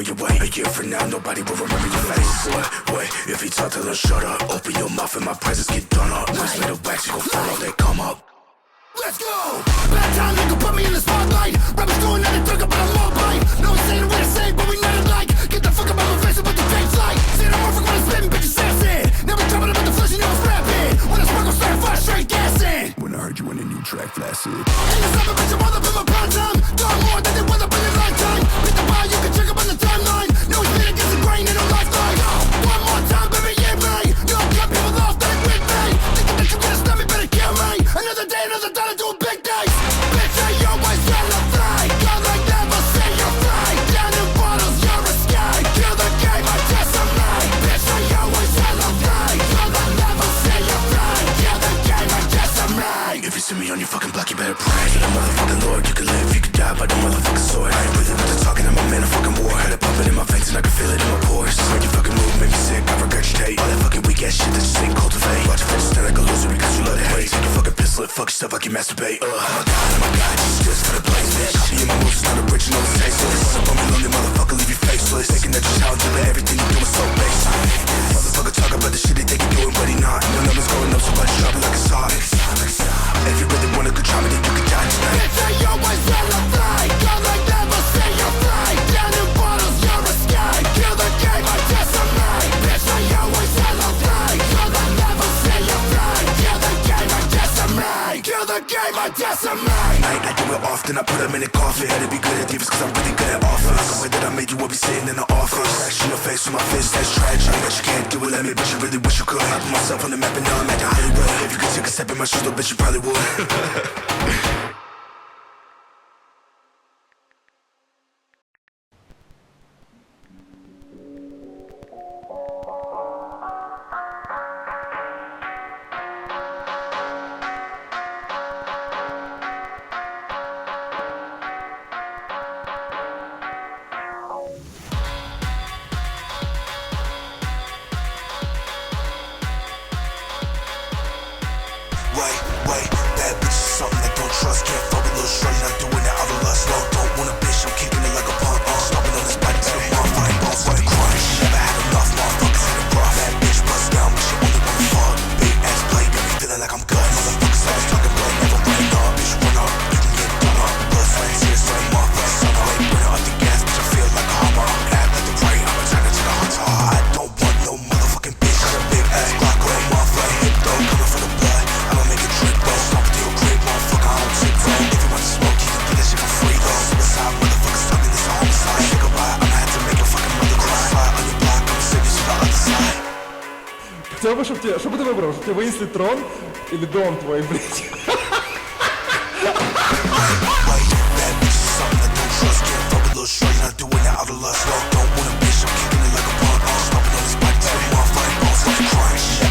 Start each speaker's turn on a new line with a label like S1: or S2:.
S1: wherever you're way. A year from now, nobody will remember your face. What? If you talk, tell them shut up. Open your mouth and my presence get done up. Nice little wax, you gon' follow, they come up. Let's go! Bad time, they can put me in the spotlight. Rappers doing nothing, talk about a low bite. No one's saying what I say, but we not alike. Get the fuck up out my face with the fake light. Say no more for when I'm spitting, bitches assing. Never dropping about the flesh, you know it's rapping. When I sparkle, start fire, straight gassing. When I heard you in a new track, flaccid. Ain't the summer, bitch, I'm all up in my prime time. Dog more than they weather up in your lifetime. Beat the bar, you can check up on the timeline. No, it's been against the grain in a lifetime. One more time, baby, yeah, me. No, I'm cut people off, they with me. Thinking that you gonna stop me, better kill me. Another day, another time. Do a big day. Bitch, I always celebrate. God, I never say you're right. Down in bottles, you're a sky. Kill the game, I decimate. Bitch, I always celebrate. God, I never say you're right. Kill the game, I decimate. If you see me on your fucking block, you better pray. To the motherfucking Lord, you can live, you can die by the motherfucking sword. I ain't breathing with the talking, I'm a man of fucking war. Heard it pumping in my veins and I can feel it in my pores. When you fucking move, make me sick, I regurgitate. All that fucking weak ass shit that you ain't cultivate. Watch your face stand like a loser because you love to hate. Take your fucking piss, let fuck yourself like you masturbate. Oh my god, just for the place, bitch. Copy in my moves, it's not original, it's tasteless. Up on me lonely motherfucker, leave you faceless. Taking that you're talented, but everything you do is so basic. Motherfucker talk about the shit they think you're doing, but he not. Your numbers going up, so much drop it like a sock. If you really wanna go try me, then you can die tonight. Bitch, I always celebrate. God, I never say you're right. Down in bottles, you're a sky. Kill the game, I decimate. Bitch, I always celebrate. God, I never say you're right. Kill the game, I decimate. Kill the game, I decimate. I do it often, I put them in a coffin. Had to be good at divas, cause I'm really good at offense. Like the way that I made you will be sitting in the office. Scratch in your face with my fist, that's tragic. But you can't do it, let me, but you really wish you could. I put myself on the map and now I'm at the Hollywood. If you could take a step in my shoes, though, bitch, you probably would. Wait, bad bitch is something that don't trust. Can't fuck with little shorty, not doing it out of lust. No, don't want a bitch, I'm kicking it like a punk. Stomping on this body to the mom, fighting balls for the crime. She never had enough, motherfuckers in the broth. That bitch bust down, but she only wanna fuck. Big ass play, got me feeling like I'm good. Motherfuckers always talking blood, never running up. Bitch, run up, you can get done up. Blood, sweat, tears, sweat, motherfuckers, son of a burn up the gas, bitch, I feel like a hopper. Act like the prey, I'm attacking to the hunter. I don't want no motherfucking bitch. Got a big ass Glock, red motherfucker, hip though, coming for the blood. I'ma make it drip, though. Stop with your grip, motherfucker, I don't take bro. If you want to smoke, you can get that shit for free, though. Suicide, motherfuckers talking, this a homicide. Say goodbye, I'ma have to make your fucking mother cry. Slide on your block, I'ma save you to the other side.
S2: Хотел бы, чтобы тебе... Что бы ты выбрал? Чтобы тебе вынесли трон или дом твой, блядь?
S1: Wait, bad bitch is something that don't trust. Can't fuck with little shorty, not doing it out of lust. No, don't want a bitch, I'm kicking it like a punk. Stomping on this body, to the motherfucking balls like a crime.